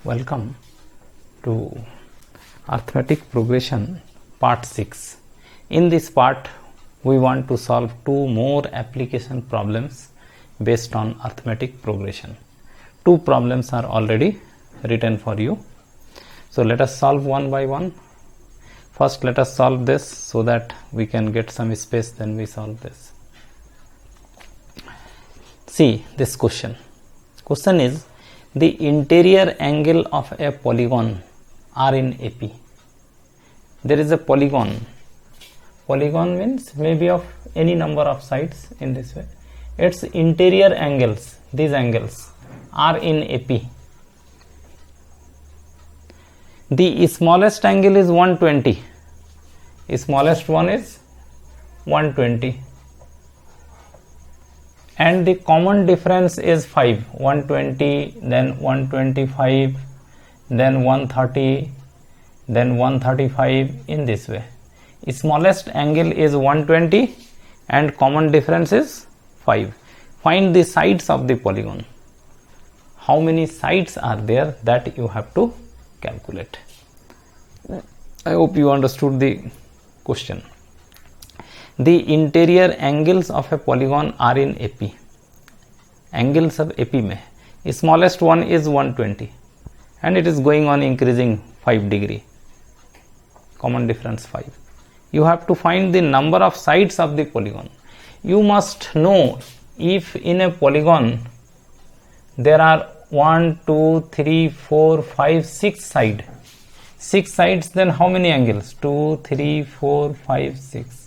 Welcome to Arithmetic Progression Part 6. In this part, we want to solve two more application problems based on arithmetic progression. Two problems are already written for you. So let us solve one by one. First, let us solve this so that we can get some space, then we solve this. See this question. Question is, the interior angle of a polygon are in AP. There is a polygon. Polygon means maybe of any number of sides in this way. Its interior angles, these angles, are in AP. The smallest angle is 120. Smallest one is 120. And the common difference is 5. 120, then 125, then 130, then 135, in this way. Smallest angle is 120 and common difference is 5. Find the sides of the polygon. How many sides are there, that you have to calculate. I hope you understood the question. The interior angles of a polygon are in AP. Angles of AP में smallest one is 120 and it is going on increasing 5 degree. Common difference 5. You have to find the number of sides of the polygon. You must know if in a polygon there are 1, 2, 3, 4, 5, 6 sides. 6 sides, then how many angles? 2, 3, 4, 5, 6.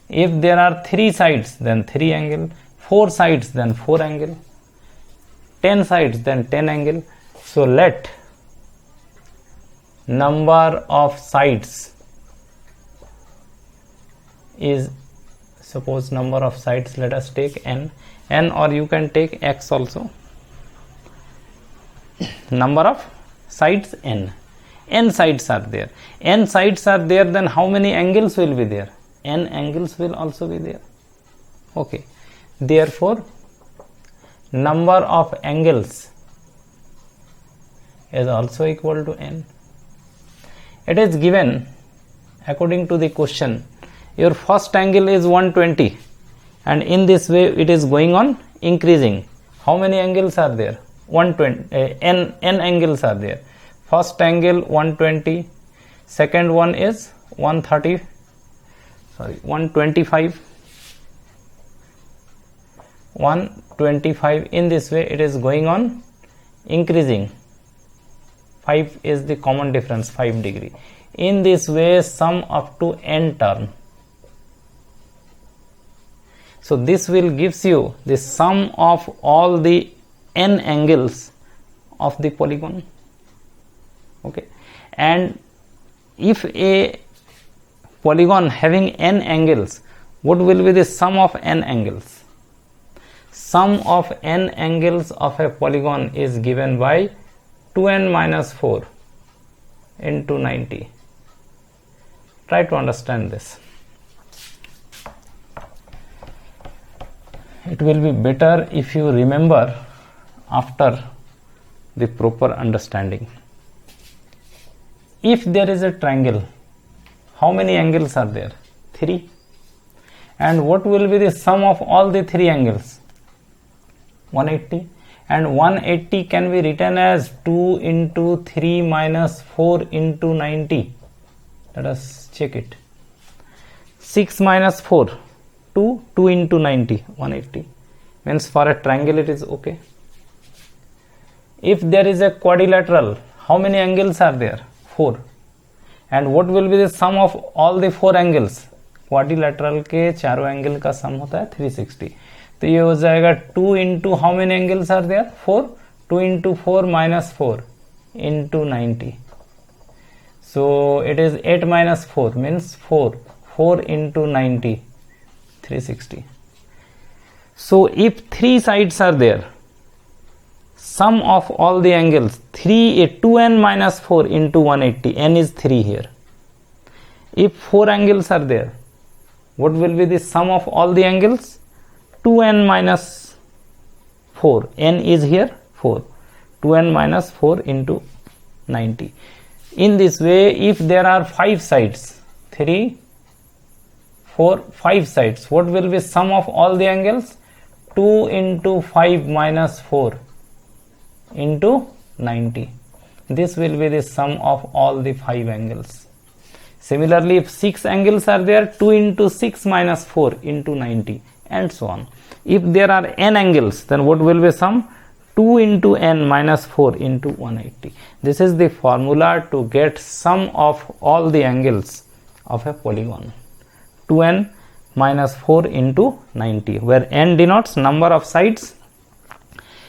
If there are 3 sides, then 3 angle, 4 sides, then 4 angle, 10 sides, then 10 angle. So let number of sides is, suppose number of sides, let us take n, or you can take x also. Number of sides n. N sides are there. N sides are there, then how many angles will be there? N angles will also be there. Okay. Therefore, number of angles is also equal to n. It is given according to the question. Your first angle is 120 and in this way it is going on increasing. How many angles are there? 120. N angles are there. First angle 120, second one is 125. In this way it is going on increasing. 5 is the common difference, 5 degree. In this way sum up to n term. So this will gives you the sum of all the n angles of the polygon. Okay, and if a polygon having n angles, what will be the sum of n angles? Sum of n angles of a polygon is given by 2n minus 4 into 90. Try to understand this. It will be better if you remember after the proper understanding. If there is a triangle, how many angles are there? 3. And what will be the sum of all the 3 angles? 180. And 180 can be written as 2 into 3 minus 4 into 90. Let us check it. 6 minus 4, 2, 2 into 90, 180. Means for a triangle it is okay. If there is a quadrilateral, how many angles are there? 4. And what will be the sum of all the 4 angles? Quadrilateral के चारों angle का सम होता है 360. तो ये हो जाएगा 2 into how many angles are there? 4. 2 इंटू 4 minus 4 into 90. So it is 8 minus 4 means 4. 4 into 90, 360. So if 3 sides are there, sum of all the angles 2n minus 4 into 180, n is 3 here. If 4 angles are there, what will be the sum of all the angles? 2n minus 4, n is here 4, 2n minus 4 into 90. In this way, if there are 5 sides, 3, 4, 5 sides, what will be sum of all the angles? 2 into 5 minus 4 into 90. This will be the sum of all the 5 angles. Similarly, if 6 angles are there, 2 into 6 minus 4 into 90, and so on. If there are n angles, then what will be sum? 2 into n minus 4 into 180. This is the formula to get sum of all the angles of a polygon. 2n minus 4 into 90, where n denotes number of sides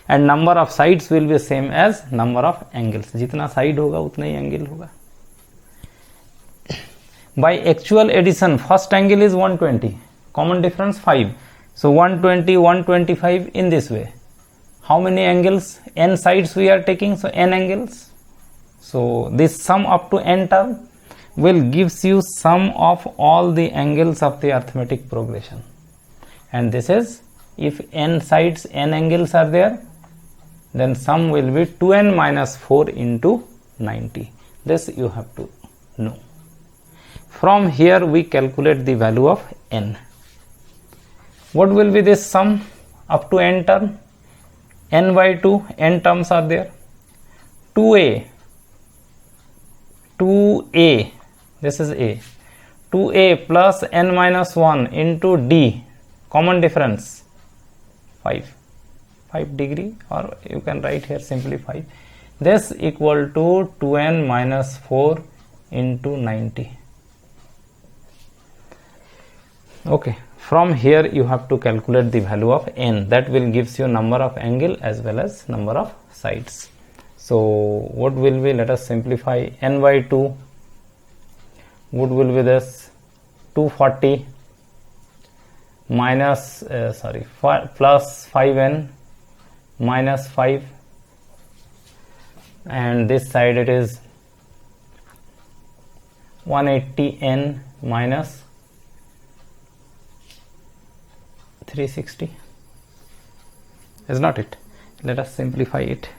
and number of sides will be same as number of angles. जितना side होगा उतना ही angle होगा. By actual addition, first angle is 120, common difference 5. So 120, 125 in this way. How many angles? N sides we are taking, so n angles. So this sum up to n term will gives you sum of all the angles of the arithmetic progression. And this is, if n sides, n angles are there, then sum will be 2n minus 4 into 90. This you have to know. From here we calculate the value of n. What will be this sum up to n term? N by 2, n terms are there. 2a, this is a. 2a plus n minus 1 into d, common difference 5 degree, or you can write here simply 5. This equal to 2n minus 4 into 90. Okay, from here you have to calculate the value of n. That will gives you number of angle as well as number of sides. So what will be, let us simplify, n by 2, what will be this? 240 minus plus 5n minus 5, and this side it is 180n minus 360, is not it? Let us simplify it.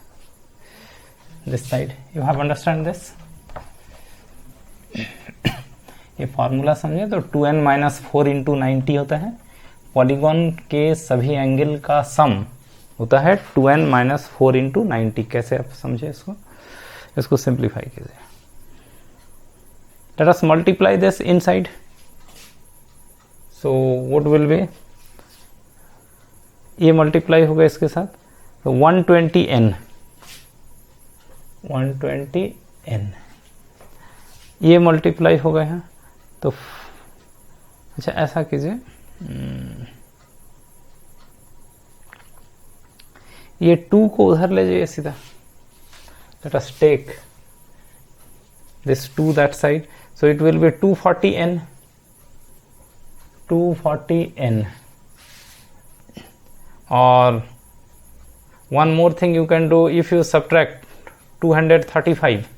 This side, you have understand this? ये formula समझे तो 2n minus 4 into 90 होता है. Polygon के सभी angle का सम होता है 2n माइनस 4 इंटू 90. कैसे आप समझे इसको सिंप्लीफाई कीजिए. Let us multiply this inside. So what will be, ये मल्टीप्लाई होगा इसके साथ, तो 120n ये मल्टीप्लाई होगा यहाँ. तो अच्छा ऐसा कीजिए, ये 2 को उधर ले जाइए सीधा. Let us take this 2 that side, so it will be 240n. Or one more thing you can do, if you subtract 235,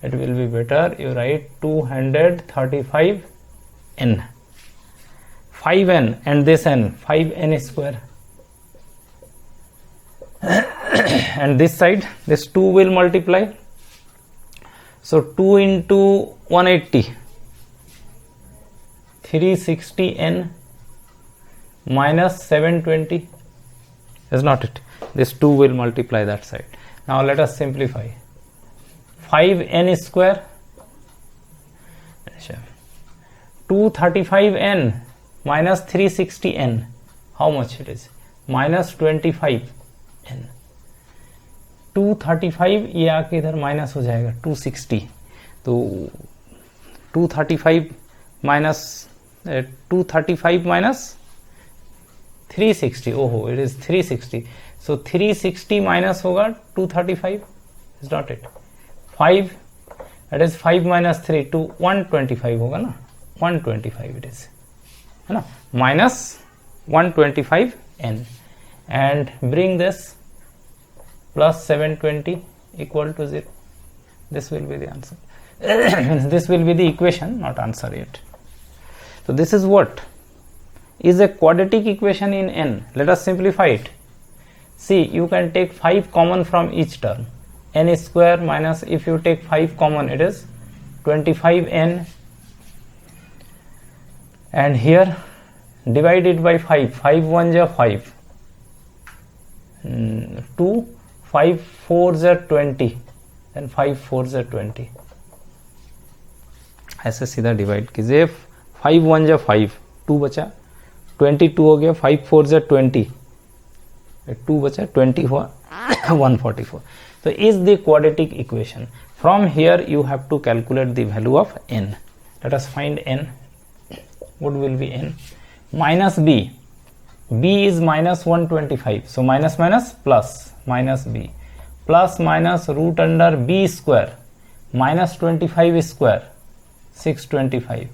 it will be better. You write 235n, 5n, and this n, 5n square. And this side, this 2 will multiply. So 2 into 180, 360n minus 720, is not it? This 2 will multiply that side. Now let us simplify. 5n square, 235n minus 360n, how much it is? Minus 25n. 235 ये आके इधर minus हो जाएगा 260. तो 235 minus 360, ओहो it is 360. So 360 minus होगा 235, is not it? 5, it is 5 minus 3 to 125 होगा ना, 125 इट इज, है ना, minus 125n, and bring this plus 720 equal to 0. This will be the answer. This will be the equation, not answer yet. So this is what is a quadratic equation in n. Let us simplify it. See, you can take 5 common from each term. n square minus, if you take 5 common, it is 25n, and here divide it by 5, 5 1 ja 5, 2, 5 4 ja 20, then 5 4 ja 20, ऐसे सीधा divide कीजिए, 5 1 जा 5, 2 बचा, 22 हो गया, 5 4 जा 20, 2 बचा, 20 हुआ 144. So is the quadratic equation. From here you have to calculate the value of n. Let us find n. What will be n? Minus b. B is minus 125. So minus minus plus, minus b. Plus minus root under b square. Minus 25 square. 625.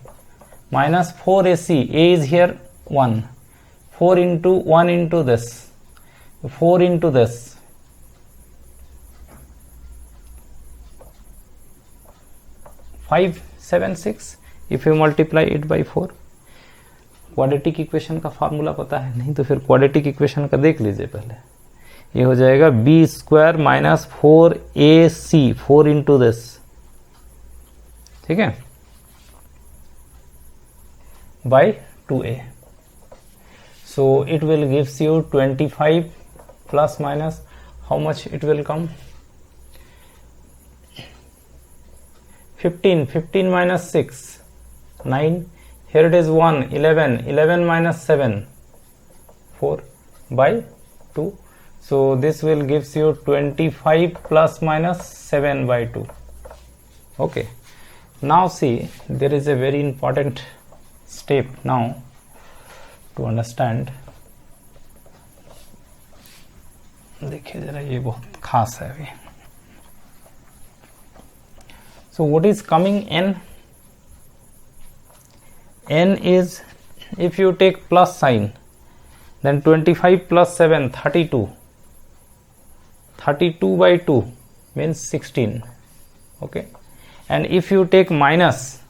Minus 4ac. A is here 1. 4 into 1 into this. 4 into this. 576. If you multiply it by 4. Quadratic equation का formula पता है? नहीं तो फिर quadratic equation का देख लीजिए पहले. ये हो जाएगा B square minus 4ac, 4 into this. ठीक है, by 2a. So it will gives you 25 plus minus, how much it will come? 15. 15 minus 6, 9. Here it is 1, 11. 11 minus 7, 4 by 2. So this will gives you 25 plus minus 7 by 2. Okay. Now see, there is a very important step now to understand. देखिए जरा, ये बहुत खास है अभी. So what is coming n? N is, if you take plus sign, then 25 plus 7, 32. 32 by 2 means 16. Okay. And if you take minus,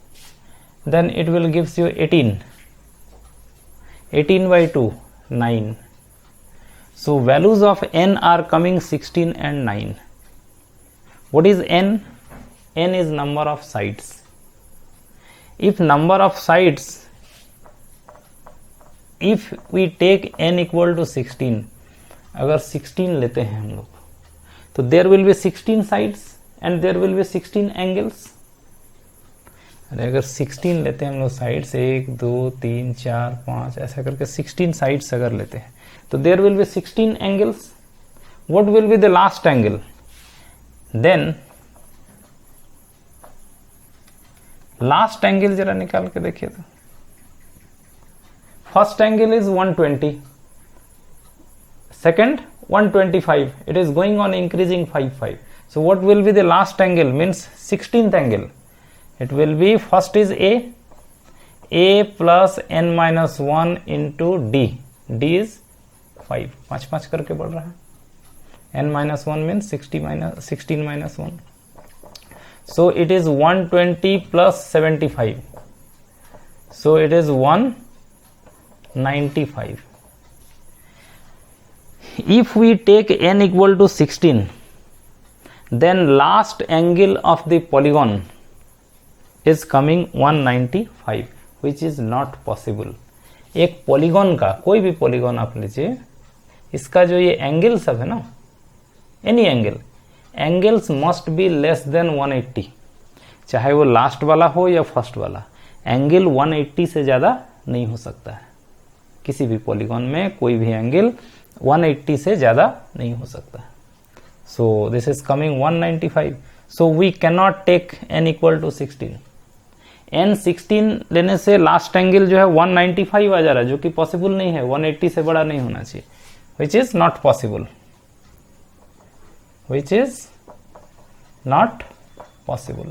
then it will gives you 18. 18 by 2, 9. So values of n are coming 16 and 9. What is n? N is number of sides. If number of sides, if we take n equal to 16, अगर 16 लेते हैं हम लोग, तो there will be 16 sides and there will be 16 angles. अरे अगर 16 लेते हैं हम लोग साइड्स, 1 2 3 4 5 ऐसा करके 16 साइड्स अगर लेते हैं, तो there will be 16 angles. What will be the last angle? Then last angle जरा निकाल के देखिए तो. First angle is 120, second 125. It is going on increasing 5. So what will be the last angle means 16th angle. It will B, first is a plus n minus 1 into d. d is 5. 5 करके बढ़ रहा है. n minus 1 means 16 minus 1. So it is 120 plus 75. So it is 195. If we take n equal to 16, then last angle of the polygon is coming 195, which is not possible. एक polygon का, कोई भी polygon आप लीजिए, इसका जो ये angle सब है ना, any angle, angles must be less than 180. चाहे वो लास्ट वाला हो या फर्स्ट वाला, एंगल 180 से ज्यादा नहीं हो सकता है. किसी भी पॉलीगॉन में कोई भी एंगल 180 से ज्यादा नहीं हो सकता. So this is coming 195. So we can not take n equal to 16. n 16 लेने से लास्ट एंगल जो है 195 आ जा रहा है, जो कि पॉसिबल नहीं है. 180 से बड़ा नहीं होना चाहिए, which is not possible. Which is not possible.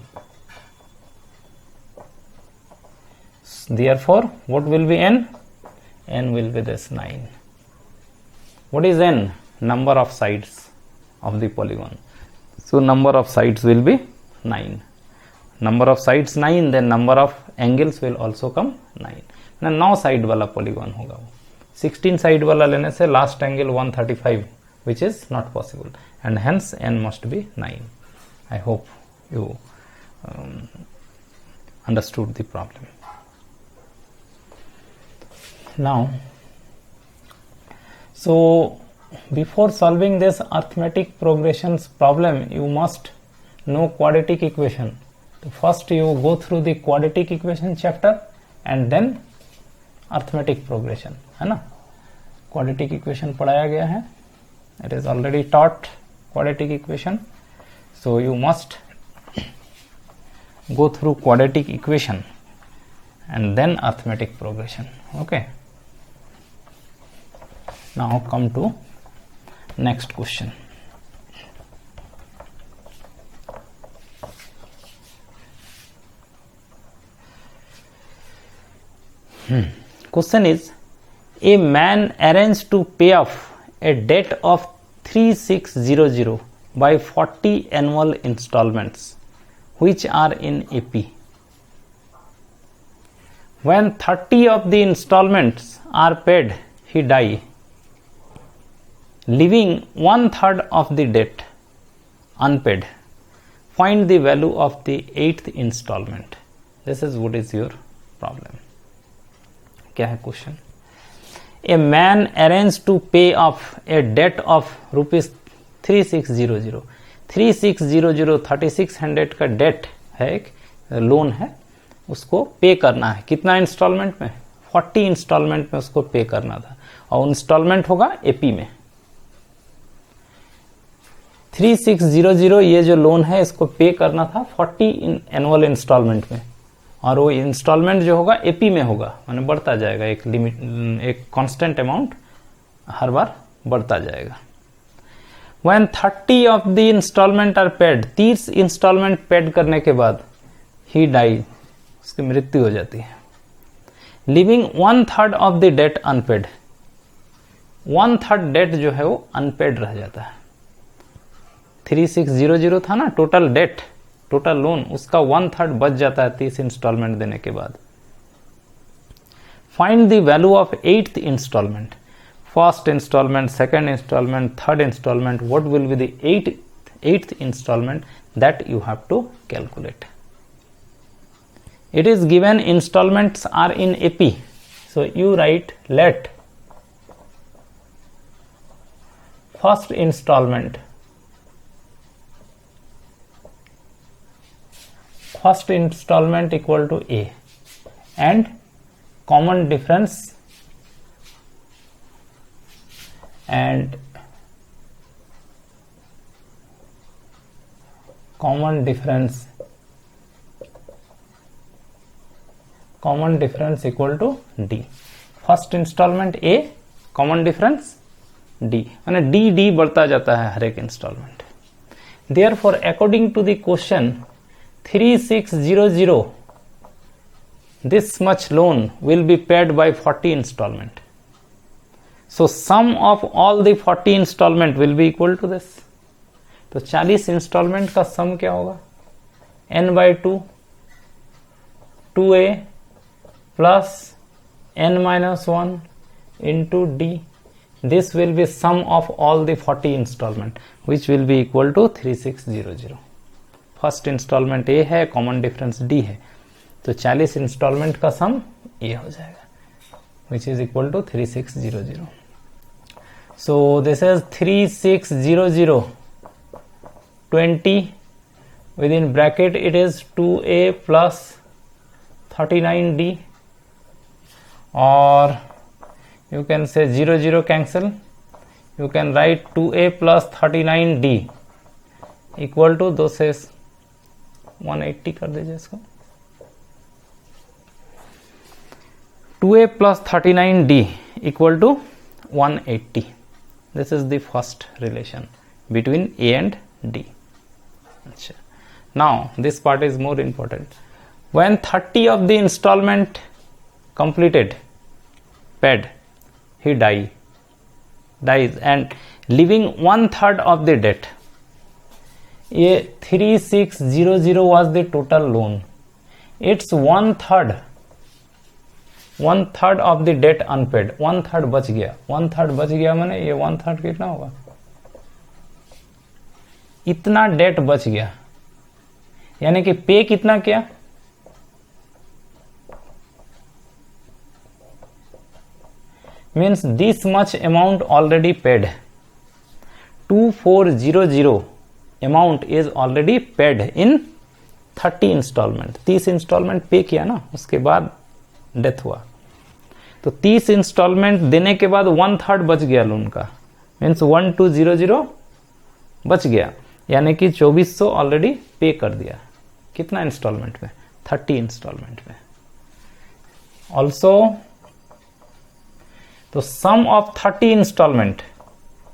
Therefore, what will be n? N will be this 9. What is n? Number of sides of the polygon. So number of sides will be 9. Number of sides 9, then number of angles will also come 9. Now 9 side वाला polygon होगा वो. 16 side वाला लेने से last angle 135, which is not possible. and hence n must be 9. I hope you understood the problem. Now, so before solving this arithmetic progressions problem, you must know quadratic equation. So first you go through the quadratic equation chapter and then arithmetic progression, है ना. Quadratic equation पढ़ाया गया है. It is already taught quadratic equation. So you must go through quadratic equation and then arithmetic progression. Okay. Now come to next question. Question is, a man arranged to pay off a debt of 3600 by 40 annual installments which are in AP. When 30 of the installments are paid, he dies, leaving 1/3 of the debt unpaid. Find the value of the 8th installment. This is what is your problem. क्या है question? A man arranged to pay off a debt of rupees 3600. 3600 3600 का date है, एक loan है, उसको पे करना है. कितना इंस्टॉलमेंट में? 40 इंस्टॉलमेंट में उसको पे करना था और इंस्टॉलमेंट होगा एपी में. 3600 ये जो लोन है इसको पे करना था 40 एनुअल इंस्टॉलमेंट में, और वो इंस्टॉलमेंट जो होगा एपी में होगा, माने बढ़ता जाएगा. एक लिमिट, एक कांस्टेंट अमाउंट हर बार बढ़ता जाएगा. When 30 of the installment are paid, 30 installment paid करने के बाद ही डाई, उसकी मृत्यु हो जाती है. Living 1/3 of the debt unpaid. 1/3 debt जो है वो अनपेड रह जाता है. 3600 था ना टोटल डेट, टोटल लोन, उसका 1/3 बच जाता है 30 इंस्टॉलमेंट देने के बाद. Find the value of 8th installment. First installment, second installment, third installment, what will be the eighth installment that you have to calculate. It is given installments are in AP. So you write let first installment equal to A and common difference equal to D. First installment A, common difference D, माने D बढ़ता जाता है हर एक installment. Therefore, according to the question 3600, this much loan will be paid by 40 installment. So sum of all the 40 installment will be equal to this. तो 40 instalment का सम क्या होगा? n/2 2a plus n-1 into d. This will be sum of all the 40 installment which will be equal to 3600. First installment a है, common difference d है, तो 40 instalment का सम ये हो जाएगा which is equal to 3600. So this is 3600 20 within bracket it is 2a plus 39d, or you can say 0 cancel, you can write 2a plus 39d equal to, दो से 180 कर दीजिए इसको. 2a plus 39d equal to 180. This is the first relation between A and D. Now this part is more important. When 30 of the installment completed, paid, he dies and leaving 1/3 of the debt. ये 3600 was the total loan. It's 1/3 of the debt unpaid. 1/3 बच गया. 1/3 बच गया माने ये 1/3 कितना होगा? इतना डेट बच गया, यानी कि पे कितना किया, means this much amount already paid, 2400 amount is already paid in 30 installment. 30 installment pay किया ना, उसके बाद डेथ हुआ, तो 30 इंस्टॉलमेंट देने के बाद 1/3 बच गया लोन का, मीन्स 1200 बच गया, यानी कि 2400 ऑलरेडी पे कर दिया। कितना इंस्टॉलमेंट में, 30 इंस्टॉलमेंट में। ऑल्सो तो sum of 30 instalment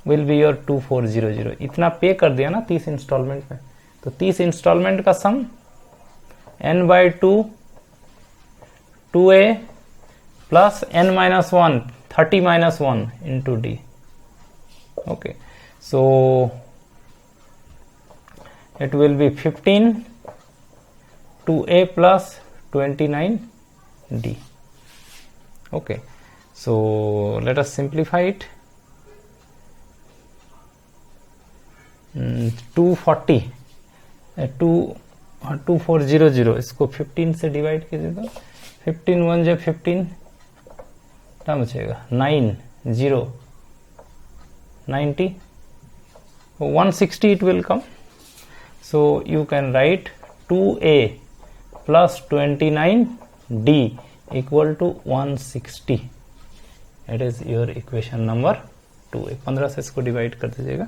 will be your 2400। इतना पे कर दिया ना 30 इंस्टॉलमेंट में, तो 30 इंस्टॉलमेंट का सम n/2 2a plus n-1 30-1 into d। Okay, so it will be 15 2a plus 29d। Okay, so let us simplify it। 2400 इसको 15 से डिवाइड कीजिए तो 15 1 जब 15 क्या बचेगा, 90 160 it will come। so you can write 2a plus 29d equal to 160। it is your equation number 2a। 15 से इसको divide कर दीजिएगा।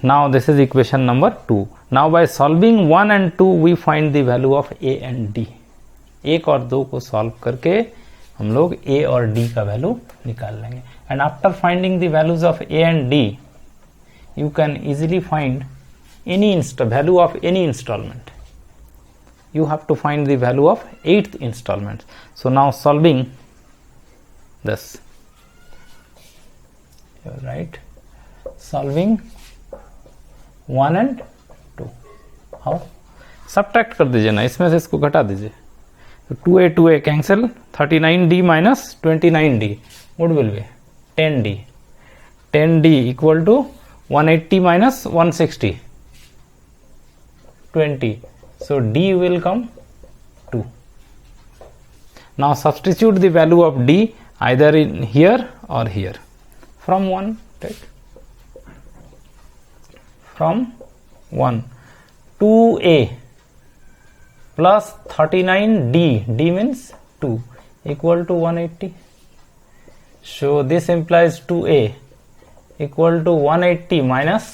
Now this is equation number 2। Now by solving 1 and 2 we find the value of a and d। 1 और 2 को solve करके हम लोग a और d का वैल्यू निकाल लेंगे। And after finding the values of a and d you can easily find any value of any installment। you have to find the value of 8th installment। so now solving this, right, solving 1 and 2 how, subtract कर दीजिए ना, इसमें से इसको घटा दीजिए, तो 2a cancel, 39d minus 29d would will be 10d equal to 180 minus 160 20, so d will come 2। now substitute the value of d either in here or here। from 1 take, from 1 2a plus 39d, d means 2 equal to 180। so this implies 2a equal to 180 minus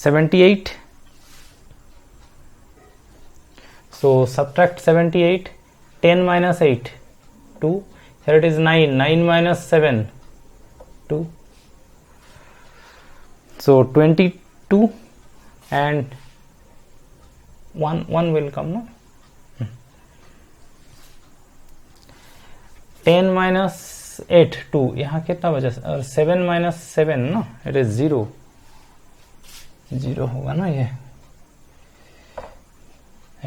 78। so subtract 78, 10 minus 8 2, here it is 9 minus 7 2, so 22 and 1 will come, no? 10 minus 8 2, यहाँ कितना बचा, और 7 minus 7 ना, it is 0 होगा ना, ये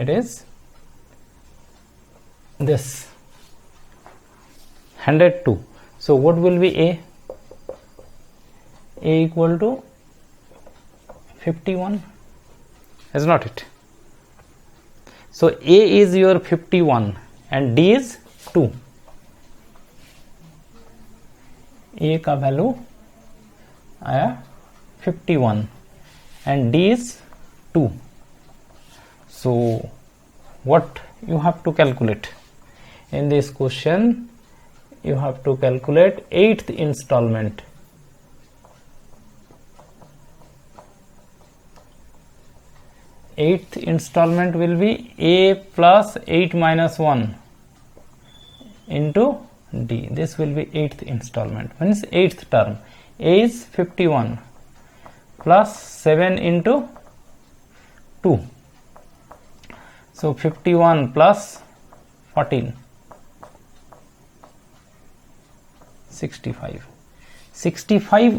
it is this 102। so what will be a equal to 51, is not it? so a is your 51 and d is 2। a का value आया 51 and d is 2। so what you have to calculate in this question, you have to calculate 8th installment। 8th installment will be a plus 8 minus 1 into d, this will be 8th installment, means 8th term। a is 51 plus 7 into 2, so 51 plus 14 65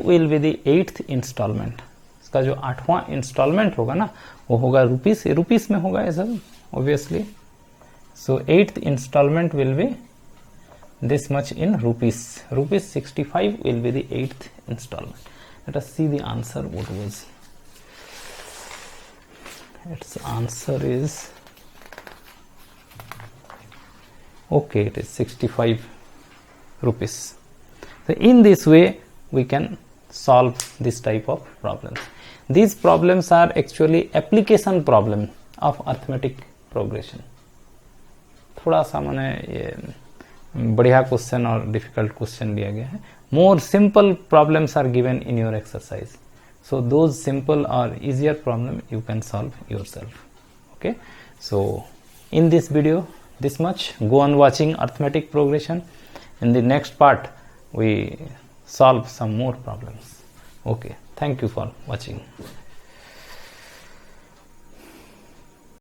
will be the 8th installment। इसका जो 8वां instalment होगा ना, वो होगा rupees में होगा, ऐसा obviously So 8th installment will be this much in rupees. Rupees 65 will be the 8th installment. Let us see the answer. What was its answer? Is okay, it is 65 rupees. So in this way we can solve this type of problems. These problems are actually application problem of arithmetic progression. थोड़ा सा मैंने ये बढ़िया question और difficult question दिया गया है. More simple problems are given in your exercise. So those simple or easier problem you can solve yourself. Okay. So in this video, this much. Go on watching arithmetic progression. In the next part, we solve some more problems. Okay. Thank you for watching.